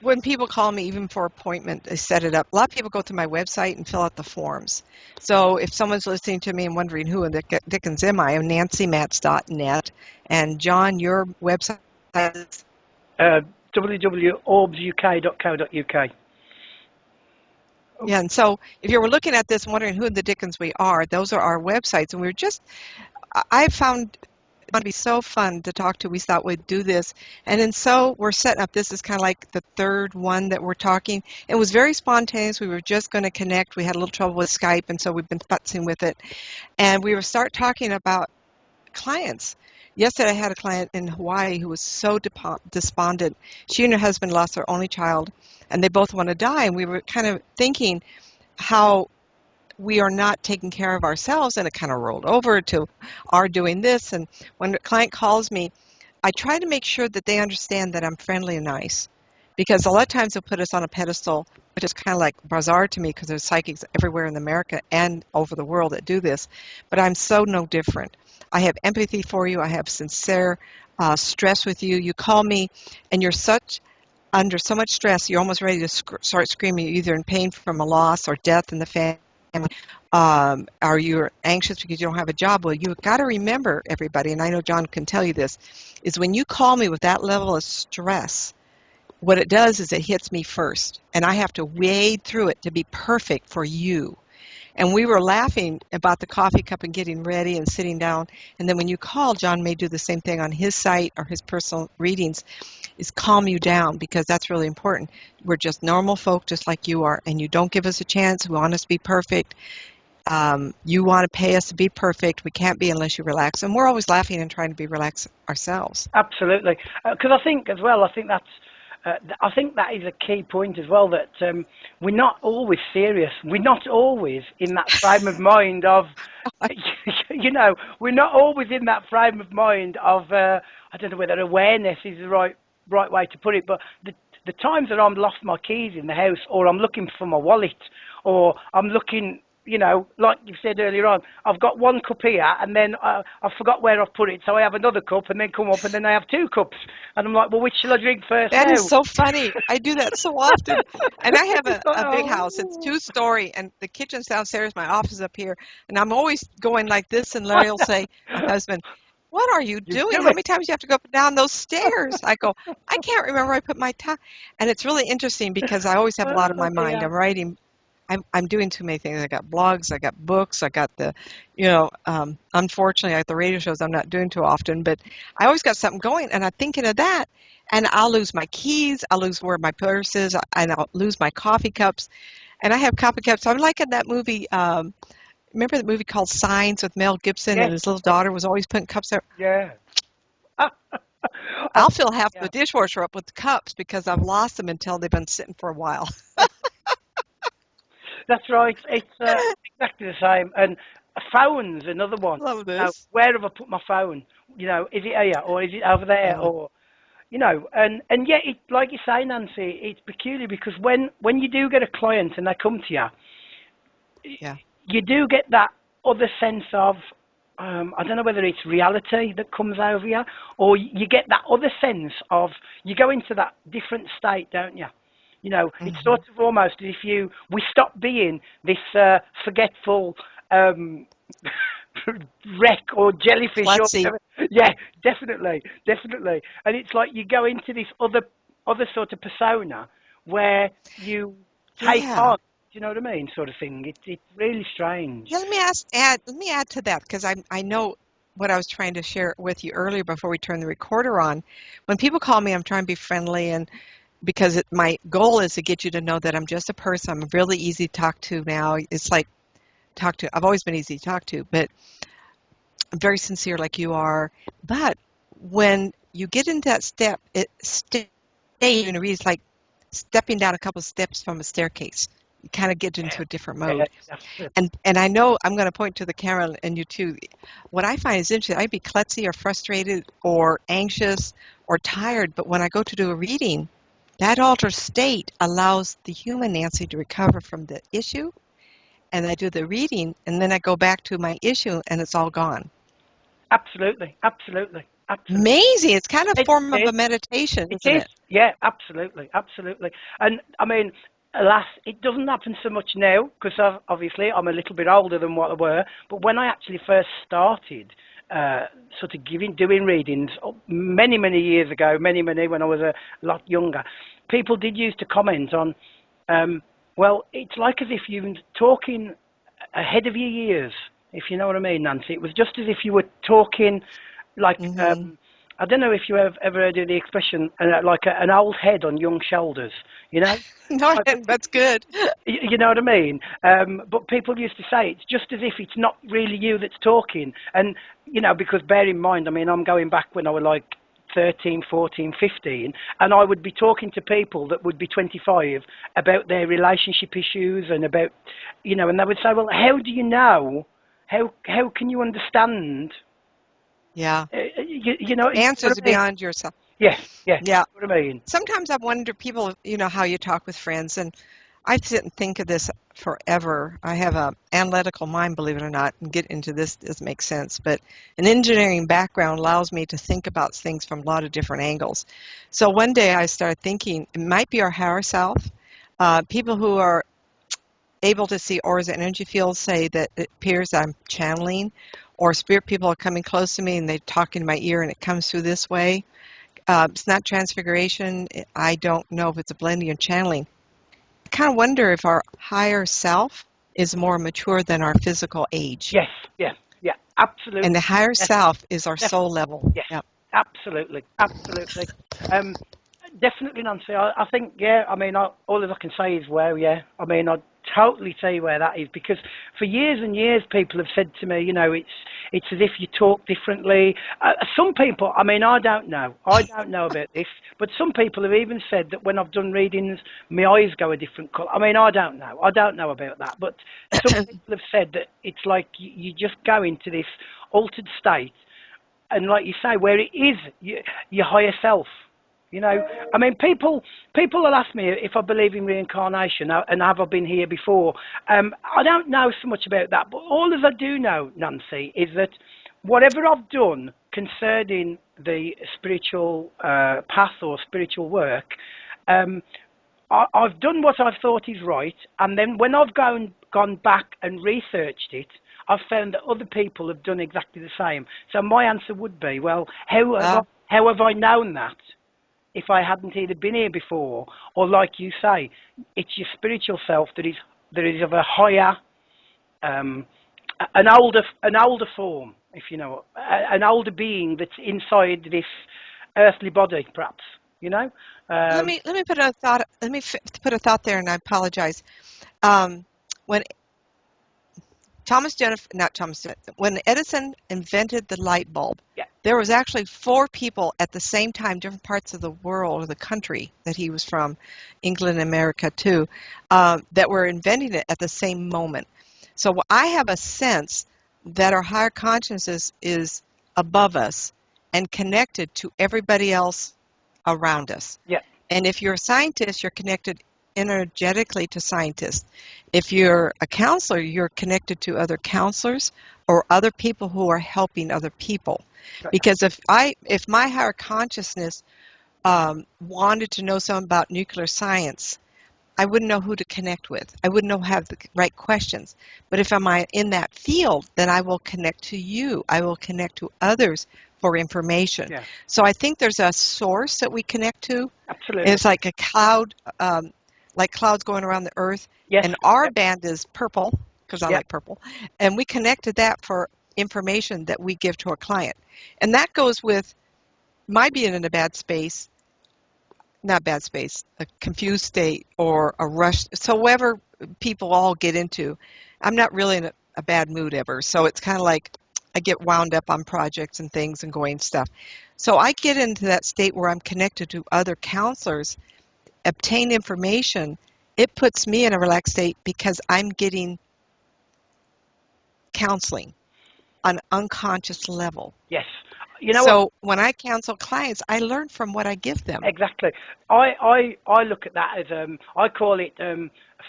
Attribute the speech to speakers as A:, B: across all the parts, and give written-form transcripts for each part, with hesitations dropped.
A: when people call me, even for appointment, they set it up. A lot of people go to my website and fill out the forms. So if someone's listening to me and wondering who in the dickens am I, I'm nancymatz.net. And John, your website is
B: www.orbsuk.co.uk.
A: yeah, and so if you were looking at this and wondering who in the dickens we are, those are our websites. And I found it to be so fun to talk to. We thought we'd do this. And then so we're setting up, this is kind of like the third one that we're talking. It was very spontaneous. We were just going to connect. We had a little trouble with Skype, and so we've been futzing with it. And we were start talking about clients. Yesterday I had a client in Hawaii who was so despondent. She and her husband lost their only child, and they both want to die. And we were kind of thinking how we are not taking care of ourselves, and it kind of rolled over to our doing this. And when a client calls me, I try to make sure that they understand that I'm friendly and nice, because a lot of times they'll put us on a pedestal, which is kind of like bizarre to me because there's psychics everywhere in America and over the world that do this. But I'm so no different. I have empathy for you. I have sincere stress with you. You call me and you're under so much stress, you're almost ready to start screaming. You're either in pain from a loss or death in the family, or you're anxious because you don't have a job. Well, you've got to remember, everybody, and I know John can tell you this, is when you call me with that level of stress, what it does is it hits me first, and I have to wade through it to be perfect for you. And we were laughing about the coffee cup and getting ready and sitting down. And then when you call, John may do the same thing on his site or his personal readings, is calm you down, because that's really important. We're just normal folk just like you are, and you don't give us a chance. We want us to be perfect. You want to pay us to be perfect. We can't be unless you relax. And we're always laughing and trying to be relaxed ourselves.
B: Absolutely, because I think as well. I think that is a key point as well. That we're not always serious. We're not always in that frame of mind of, we're not always in that frame of mind of. I don't know whether awareness is the right way to put it, but the times that I'm lost my keys in the house, or I'm looking for my wallet, or I'm looking. Like you said earlier on, I've got one cup here, and then I forgot where I've put it, so I have another cup, and then come up, and then I have two cups, and I'm like, well, which shall I drink first
A: That
B: now?
A: is so funny. I do that so often. And I have
B: It's like,
A: a big house. It's
B: oh,
A: two-story, and the kitchen's downstairs, my office is up here. And I'm always going like this, and Larry will say, my husband, what are you
B: you
A: doing?
B: do
A: How
B: it.
A: many times do you have to go up and down those stairs? I go, I can't remember where I put my time. And it's really interesting because I always have a lot on
B: Oh,
A: my mind.
B: dear.
A: I'm writing. I'm doing too many things. I got blogs, I got books, I got unfortunately, like the radio shows I'm not doing too often, but I always got something going, and I'm thinking of that, and I'll lose my keys, I'll lose where my purse is, and I'll lose my coffee cups, and I have coffee cups. I'm like in that movie, remember the movie called Signs with Mel Gibson,
B: Yes,
A: and his little
B: yes,
A: daughter was always putting cups there.
B: yeah.
A: I'll fill half
B: Yeah,
A: the dishwasher up with cups because I've lost them until they've been sitting for a while.
B: that's right. It's exactly the same. And phone's another one.
A: Love this.
B: Where have I put my phone? Is it here or is it over there?
A: Yeah.
B: Or and yet, like you say, Nancy, it's peculiar because when you do get a client and they come to you,
A: Yeah.
B: you do get that other sense of, I don't know whether it's reality that comes over you, or you get that other sense of, you go into that different state, don't you? It's
A: Hmm.
B: sort of almost as if we stop being this forgetful wreck or jellyfish or
A: Let's see.
B: whatever. Yeah, definitely, definitely. And it's like you go into this other sort of persona where you take
A: Yeah.
B: on. Do you know what I mean? Sort of thing. It's really strange.
A: Yeah, let me add to that, because I know what I was trying to share with you earlier before we turn the recorder on. When people call me, I'm trying to be friendly, and because my goal is to get you to know that I'm just a person. I'm really easy to talk to now. It's like I've always been easy to talk to, but I'm very sincere like you are. But when you get into that stage in a read, it's like stepping down a couple of steps from a staircase. You kind of get into a different
B: Yeah,
A: mode.
B: that's it.
A: And I know I'm going to point to the camera and you too. What I find is interesting, I'd be klutzy or frustrated or anxious or tired, but when I go to do a reading, that altered state allows the human Nancy to recover from the issue. And I do the reading, and then I go back to my issue, and it's all gone.
B: Absolutely, absolutely, absolutely.
A: Amazing. It's kind of a
B: It
A: form of
B: is.
A: a meditation,
B: It
A: isn't
B: is.
A: it?
B: Yeah, absolutely, absolutely. And I mean, alas, it doesn't happen so much now because obviously I'm a little bit older than what I were. But when I actually first started, uh, sort of doing readings many, many years ago, many when I was a lot younger, people did used to comment on, um, well, it's like as if you're talking ahead of your years, if you know what I mean, Nancy. It was just as if you were talking like
A: Hmm.
B: I don't know if you have ever heard of the expression like an old head on young shoulders, you know?
A: No,
B: Type of
A: that's good.
B: you know what I mean? But people used to say it's just as if it's not really you that's talking. And, because bear in mind, I mean, I'm going back when I was like 13, 14, 15, and I would be talking to people that would be 25 about their relationship issues and about, and they would say, well, how do you know? How can you understand?
A: Yeah.
B: You know what
A: Answers
B: I mean?
A: beyond yourself.
B: Yeah, yeah,
A: Yeah.
B: you know what I mean?
A: Sometimes I wonder, people, how you talk with friends, and I sit and think of this forever. I have a analytical mind, believe it or not, and get into this doesn't make sense, but an engineering background allows me to think about things from a lot of different angles. So one day I started thinking it might be our higher self. People who are able to see auras and energy fields say that it appears I'm channeling, or spirit people are coming close to me and they talk in my ear and it comes through this way. It's not transfiguration. I don't know if it's a blending or channeling. I kind of wonder if our higher self is more mature than our physical age.
B: Yes, yeah, yeah,
A: And
B: absolutely.
A: the higher
B: Yes,
A: self is our soul
B: definitely.
A: level.
B: Yes,
A: Yep.
B: absolutely, absolutely. Um, Definitely, Nancy. I think, yeah. I mean, all that I can say is, well, yeah. I mean, I totally see where that is because for years and years, people have said to me, it's as if you talk differently. Some people, I mean, I don't know about this, but some people have even said that when I've done readings, my eyes go a different colour. I mean, I don't know about that, but some people have said that it's like you just go into this altered state, and like you say, where it is your higher self. I mean, people will ask me if I believe in reincarnation and have I been here before. I don't know so much about that, but all as I do know, Nancy, is that whatever I've done concerning the spiritual path or spiritual work, um, I've done what I've thought is right, and then when I've gone back and researched it, I've found that other people have done exactly the same. So my answer would be, well,
A: Ah,
B: how have I known that if I hadn't either been here before, or like you say, it's your spiritual self that is of a higher, um, an older form, if you know, an older being that's inside this earthly body, perhaps. You know. Um,
A: let me put a thought. Put a thought there, and I apologize. Um, when not Thomas Jefferson, when Edison invented the light bulb,
B: yeah.
A: there was actually four people at the same time, different parts of the world or the country that he was from, England and America too, that were inventing it at the same moment. So I have a sense that our higher consciousness is above us and connected to everybody else around us.
B: Yeah.
A: And if you're a scientist, you're connected energetically to scientists. If you're a counselor, you're connected to other counselors or other people who are helping other people.
B: Got ya.
A: Because if my higher consciousness wanted to know something about nuclear science, I wouldn't know who to connect with. I wouldn't know have the right questions. But if I'm in that field, then I will connect to you. I will connect to others for information.
B: Yeah.
A: So I think there's a source that we connect to.
B: Absolutely.
A: It's like a cloud, like clouds going around the earth.
B: Yes.
A: And our
B: Yep.
A: band is purple, because I
B: Yep.
A: like purple. And we connect to that for information that we give to a client. And that goes with my being in a bad space, not bad space, a confused state or a rush. So whatever people all get into, I'm not really in a bad mood ever. So it's kind of like I get wound up on projects and things and going stuff. So I get into that state where I'm connected to other counselors, obtain information. It puts me in a relaxed state because I'm getting counseling on an unconscious level.
B: Yes. You know what?
A: So when I counsel clients, I learn from what I give them.
B: Exactly. I look at that as I call it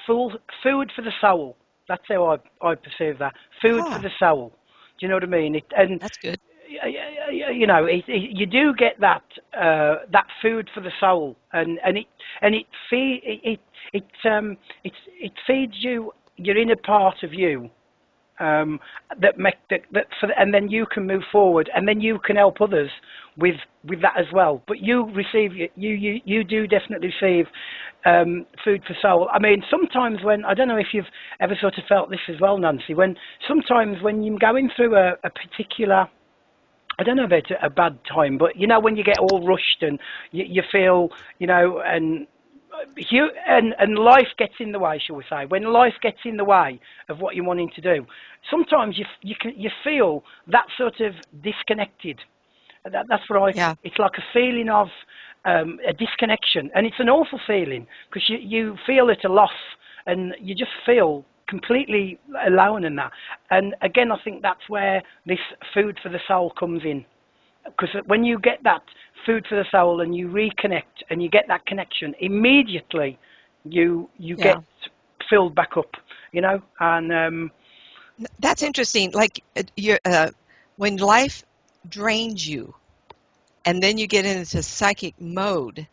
B: food for the soul. That's how I perceive that. Food for
A: Ah,
B: the soul. Do you know what I mean? And
A: that's good.
B: you know, you do get that that food for the soul, and it feeds you your inner part of you, um, that make and then you can move forward, and then you can help others with that as well. But you receive, you do definitely receive food for soul. I mean, sometimes when, I don't know if you've ever sort of felt this as well, Nancy, when sometimes when you're going through a particular, I don't know about a bad time, but you know, when you get all rushed and you feel, you know, and life gets in the way, shall we say? When life gets in the way of what you're wanting to do, sometimes you feel that sort of disconnected. That's what
A: Yeah.
B: it's like a feeling of a disconnection, and it's an awful feeling because you feel at a loss, and you just feel completely alone in that. And again, I think that's where this food for the soul comes in, because when you get that food for the soul and you reconnect and you get that connection, immediately you get
A: Yeah.
B: filled back up, you know. And
A: That's interesting. Like when life drains you and then you get into psychic mode,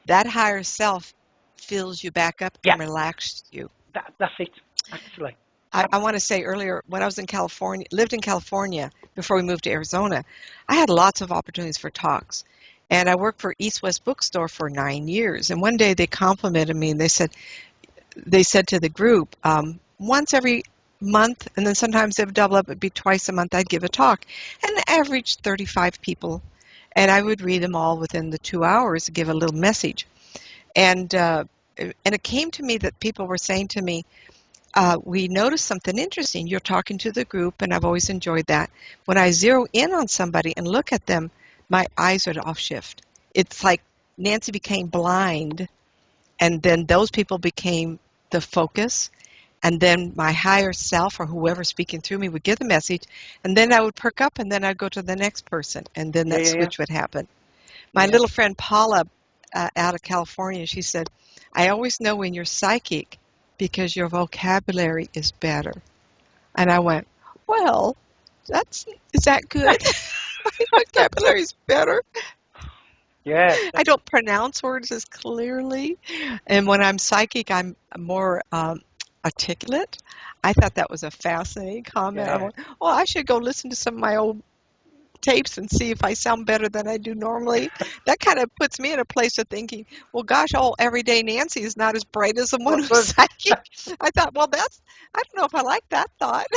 A: that higher self fills you back up
B: yeah,
A: and relaxes you.
B: that's it, actually.
A: I want to say earlier, when I was in California, lived in California before we moved to Arizona, I had lots of opportunities for talks. And I worked for East West Bookstore for 9 years. And one day they complimented me and they said to the group, once every month, and then sometimes they would double up, it'd be twice a month, I'd give a talk. And average 35 people. And I would read them all within the 2 hours and give a little message. And it came to me that people were saying to me, we noticed something interesting. You're talking to the group, and I've always enjoyed that. When I zero in on somebody and look at them, my eyes would off shift. It's like Nancy became blind, and then those people became the focus. And then my higher self or whoever's speaking through me would give the message, and then I would perk up, and then I'd go to the next person, and then
B: Yeah,
A: that
B: yeah, yeah,
A: switch would happen. My
B: yeah,
A: little friend Paula out of California, she said, I always know when you're psychic because your vocabulary is better. And I went, well, is that good? My vocabulary is better.
B: yeah,
A: I don't pronounce words as clearly. And when I'm psychic, I'm more articulate. I thought that was a fascinating comment. I
B: yeah.
A: went, well, I should go listen to some of my old tapes and see if I sound better than I do normally. That kind of puts me in a place of thinking, well, gosh, everyday Nancy is not as bright as the one
B: Well,
A: who's
B: well,
A: psychic. I thought, well, I don't know if I like that thought.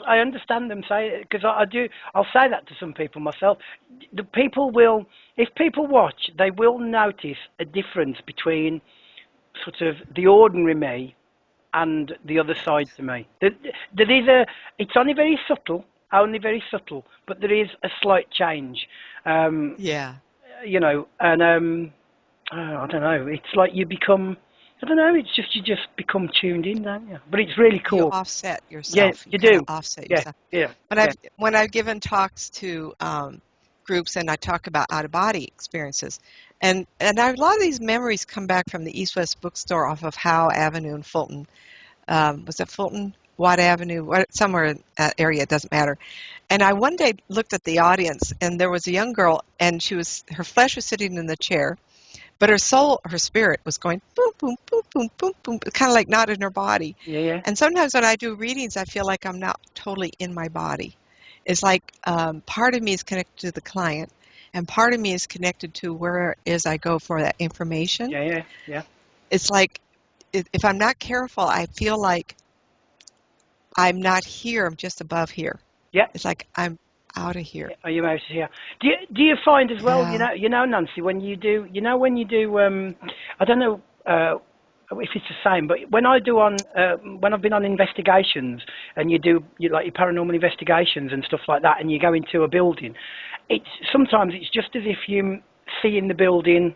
B: I understand them say, because I do. I'll say that to some people myself. The people will, if people watch, they will notice a difference between sort of the ordinary me and the other side to me. There is it's only very subtle, but there is a slight change. Um,
A: Yeah.
B: you know, and I don't know. It's like you become, I don't know. It's just you just become tuned in, don't you? But it's really
A: You
B: cool.
A: offset
B: Yeah,
A: yourself. You
B: you
A: kind of
B: do.
A: offset
B: Yeah,
A: yourself.
B: yeah,
A: When
B: yeah,
A: I've given talks to groups and I talk about out of body experiences, a lot of these memories come back from the East West Bookstore off of Howe Avenue in Fulton. Was it Fulton? Watt Avenue? Somewhere in that area. It doesn't matter. And I one day looked at the audience, and there was a young girl, and her flesh was sitting in the chair, but her soul, her spirit was going boom, boom, boom, boom, boom, boom, kind of like not in her body.
B: yeah, yeah,
A: And sometimes when I do readings, I feel like I'm not totally in my body. It's like part of me is connected to the client, and part of me is connected to where it is I go for that information.
B: yeah, yeah, yeah.
A: It's like if I'm not careful, I feel like I'm not here, I'm just above here.
B: Yeah.
A: It's like I'm out of here.
B: Are you out here? Do you find as well?
A: Yeah.
B: You know, Nancy, when you do, I don't know if it's the same, but when I've been on investigations and you like your paranormal investigations and stuff like that, and you go into a building, sometimes it's just as if you seeing the building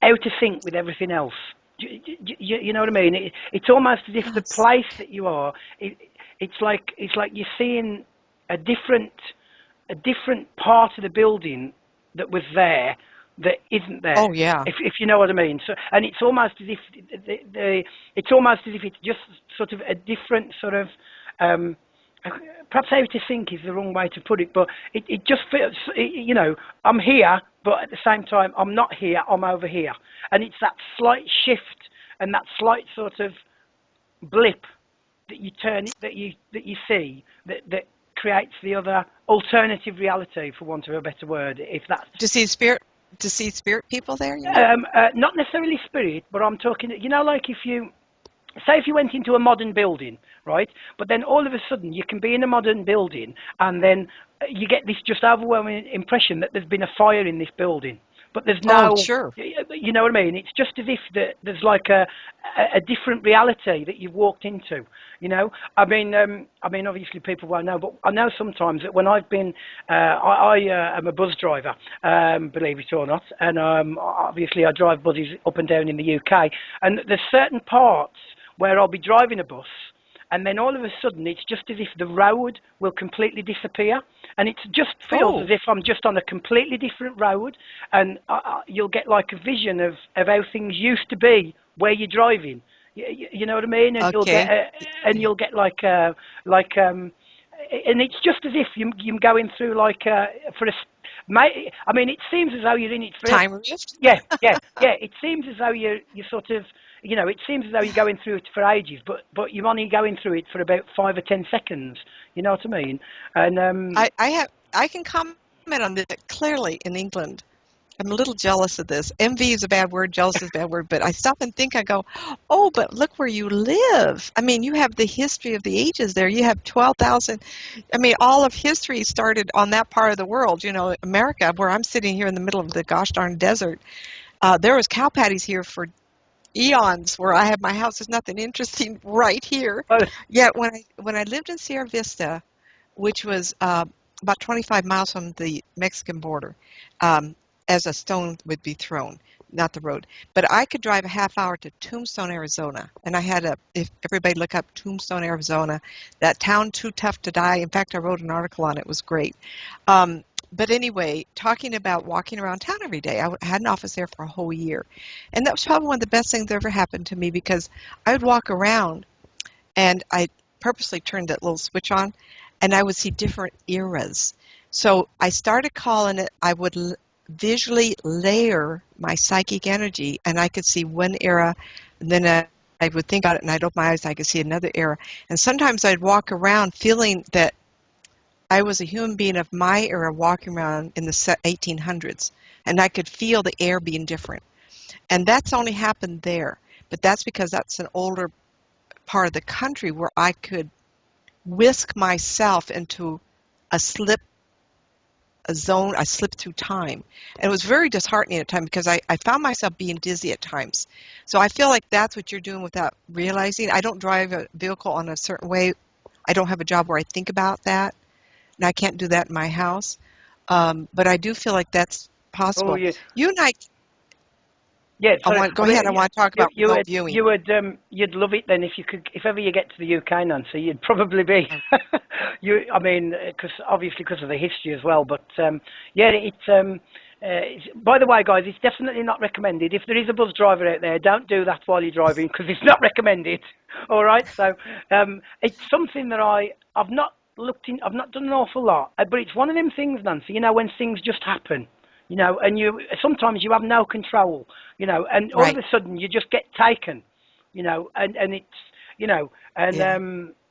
B: out of sync with everything else. You know what I mean? It's almost as if the
A: Yes.
B: place that you are, it's like you're seeing a different part of the building that was there that isn't there.
A: Oh, yeah.
B: If you know what I mean. So, and it's almost as if it's almost as if it's just sort of a different sort of um, perhaps how to think is the wrong way to put it, but it just feels, I'm here, but at the same time, I'm not here, I'm over here. And it's that slight shift and that slight sort of blip that you see that creates the other alternative reality, for want of a better word, if that's
A: To see spirit people there, you mean?
B: not necessarily spirit, but I'm talking, like if you say if you went into a modern building, right, but then all of a sudden you can be in a modern building and then you get this just overwhelming impression that there's been a fire in this building, but there's
A: Oh,
B: no,
A: sure.
B: you know what I mean? It's just as if there's like a different reality that you've walked into. Obviously people won't know, but I know sometimes that when I've been, I am a bus driver, believe it or not, and obviously I drive buses up and down in the UK, and there's certain parts where I'll be driving a bus, and then all of a sudden it's just as if the road will completely disappear, and it just feels as
A: Oh,
B: if I'm just on a completely different road, and you'll get like a vision of how things used to be where you're driving. You know what I mean? And
A: okay.
B: you'll get and it's just as if you're going through like for a. I mean, it seems as though you're in it forever.
A: Time rift?
B: Yeah, yeah, yeah. It seems as though you sort of, it seems as though you're going through it for ages, but you're only going through it for about 5 or 10 seconds. You know what I mean? And
A: I can comment on this clearly in England. I'm a little jealous of this. Envy is a bad word, jealous is a bad word, but I stop and think, I go, oh, but look where you live. I mean, you have the history of the ages there. You have 12,000. I mean, all of history started on that part of the world. America, where I'm sitting here in the middle of the gosh darn desert. There was cow patties here for eons where I have my house. There's nothing interesting right here.
B: oh,
A: Yet when I lived in Sierra Vista, which was about 25 miles from the Mexican border, um, as a stone would be thrown, not the road. But I could drive a half hour to Tombstone, Arizona, and if everybody look up Tombstone, Arizona, that town too tough to die. In fact, I wrote an article on it. It was great. But anyway, talking about walking around town every day, I had an office there for a whole year. And that was probably one of the best things that ever happened to me because I would walk around and I purposely turned that little switch on and I would see different eras. So I started calling it, I would visually layer my psychic energy and I could see one era and then I would think about it and I'd open my eyes and I could see another era. And sometimes I'd walk around feeling that I was a human being of my era walking around in the 1800s and I could feel the air being different. And that's only happened there. But that's because that's an older part of the country where I could whisk myself into a slip, a zone, I slipped through time. And it was very disheartening at times because I found myself being dizzy at times. So I feel like that's what you're doing without realizing. I don't drive a vehicle on a certain way. I don't have a job where I think about that. And I can't do that in my house. But I do feel like that's
B: oh,
A: possible.
B: yeah.
A: You and
B: Yeah, sorry.
A: go
B: I
A: ahead.
B: mean,
A: I want to talk about remote viewing.
B: you'd love it then if you could, if ever you get to the UK, Nancy, you'd probably be. I mean, because obviously because of the history as well. But yeah, by the way, guys, it's definitely not recommended. If there is a bus driver out there, don't do that while you're driving because it's not recommended. All right, so it's something that I've not looked in, I've not done an awful lot, but it's one of them things, Nancy. When things just happen. And you sometimes you have no control, and all of
A: Right.
B: a sudden you just get taken, and it's, and
A: Yeah.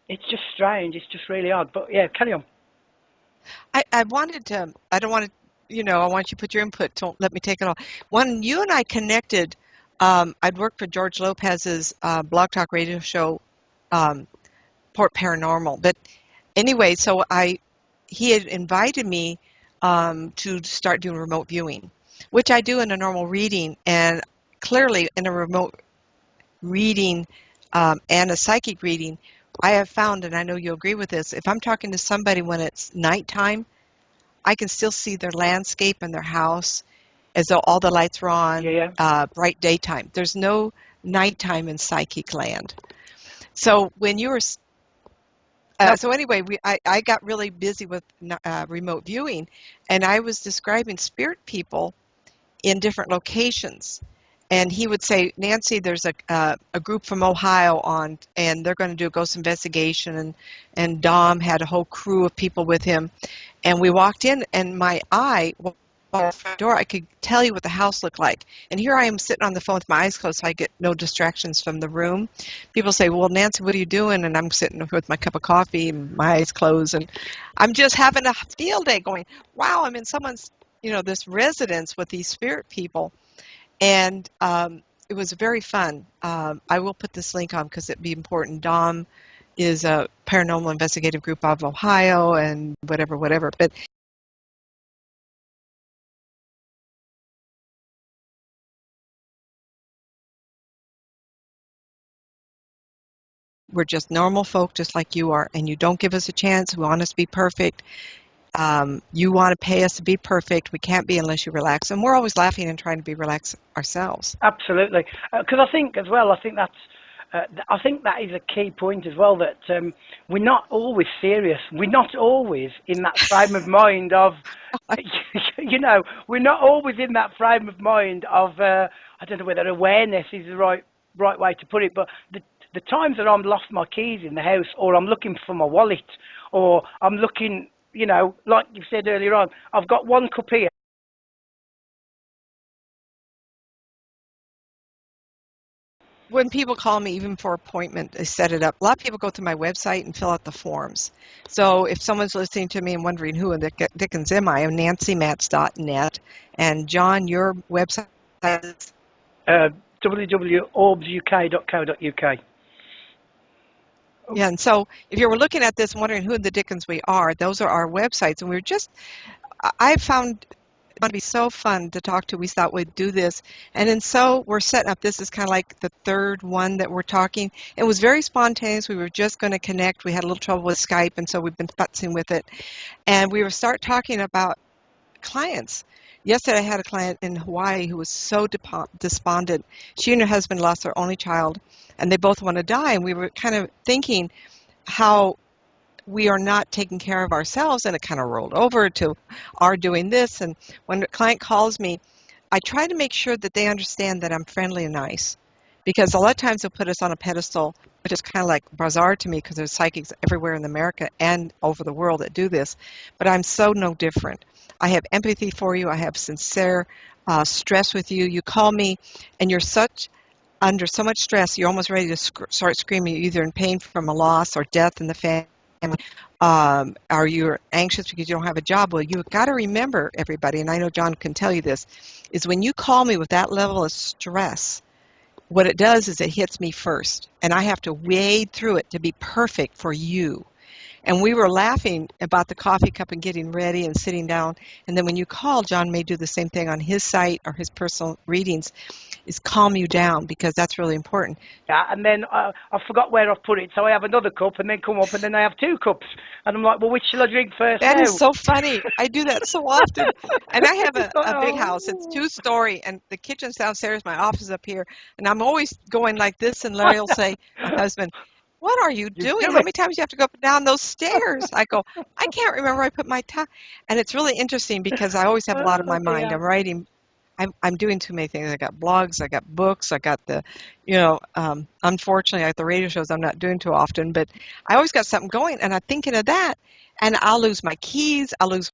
B: it's just strange. It's just really odd. But yeah, carry on.
A: I wanted to, I don't want to, I want you to put your input. Don't let me take it all. When you and I connected, I'd worked for George Lopez's Blog Talk radio show, um, Port Paranormal. But anyway, he had invited me to start doing remote viewing, which I do in a normal reading. And clearly in a remote reading and a psychic reading, I have found, and I know you'll agree with this, if I'm talking to somebody when it's nighttime, I can still see their landscape and their house as though all the lights were
B: Yeah,
A: on
B: yeah.
A: bright daytime. There's no nighttime in psychic land. So when you were,
B: No.
A: so anyway, I got really busy with remote viewing, and I was describing spirit people in different locations. and he would say, Nancy, there's a group from Ohio on, and they're going to do a ghost investigation, and Dom had a whole crew of people with him, and we walked in, and my eye, at the front door, I could tell you what the house looked like. And here I am sitting on the phone with my eyes closed so I get no distractions from the room. People say, well, Nancy, what are you doing? And I'm sitting with my cup of coffee and my eyes closed, and I'm just having a field day going, wow, I'm in someone's, this residence with these spirit people. And it was very fun. I will put this link on because it'd be important. Dom is a paranormal investigative group of Ohio and whatever. But we're just normal folk, just like you are, and you don't give us a chance. We want us to be perfect. You want to pay us to be perfect. We can't be unless you relax. And we're always laughing and trying to be relaxed ourselves.
B: Absolutely, because I think as well, I think that is a key point as well, that we're not always serious. We're not always in that frame of mind of, we're not always in that frame of mind of, I don't know whether awareness is the right way to put it, but the times that I'm lost my keys in the house, or I'm looking for my wallet, or I'm looking, like you said earlier on, I've got one cup here.
A: When people call me, even for appointment, they set it up. A lot of people go to my website and fill out the forms. So if someone's listening to me and wondering who in the dickens am I, I'm nancymatz.net. And John, your website is
B: www.orbsuk.co.uk.
A: yeah, and so if you were looking at this and wondering who in the dickens we are, those are our websites. And I found it to be so fun to talk to. We thought we'd do this. And then so we're setting up, this is kind of like the third one that we're talking. It was very spontaneous. We were just going to connect. We had a little trouble with Skype, and so we've been futzing with it. And we were start talking about clients. Yesterday I had a client in Hawaii who was so despondent. She and her husband lost their only child, and they both want to die. And we were kind of thinking how we are not taking care of ourselves, and it kind of rolled over to our doing this. And when a client calls me, I try to make sure that they understand that I'm friendly and nice, because a lot of times they'll put us on a pedestal, which is kind of like bizarre to me because there's psychics everywhere in America and over the world that do this. But I'm so no different. I have empathy for you. I have sincere stress with you. You call me and you're such under so much stress, you're almost ready to start screaming. You're either in pain from a loss or death in the family, or you're anxious because you don't have a job. Well, you've got to remember, everybody, and I know John can tell you this, is when you call me with that level of stress, what it does is it hits me first, and I have to wade through it to be perfect for you. And we were laughing about the coffee cup and getting ready and sitting down. And then when you call, John may do the same thing on his site or his personal readings, is calm you down, because that's really important.
B: Yeah, and then I forgot where I've put it, so I have another cup, and then come up, and then I have two cups, and I'm like, well, which shall I drink first
A: That is
B: now?
A: so funny. I do that so often. And I have
B: It's like,
A: a big house. It's
B: oh.
A: two-story, and the kitchen's downstairs, my office is up here. And I'm always going like this, and Larry will say, my husband, what are you
B: You
A: doing?
B: do
A: How
B: it.
A: many times do you have to go up and down those stairs? I go, I can't remember where I put my time. And it's really interesting because I always have a lot on
B: Oh
A: my mind.
B: dear.
A: I'm writing. I'm doing too many things. I got blogs, I got books, I got unfortunately, at the radio shows, I'm not doing too often, but I always got something going, and I'm thinking of that, and I'll lose my keys, I'll lose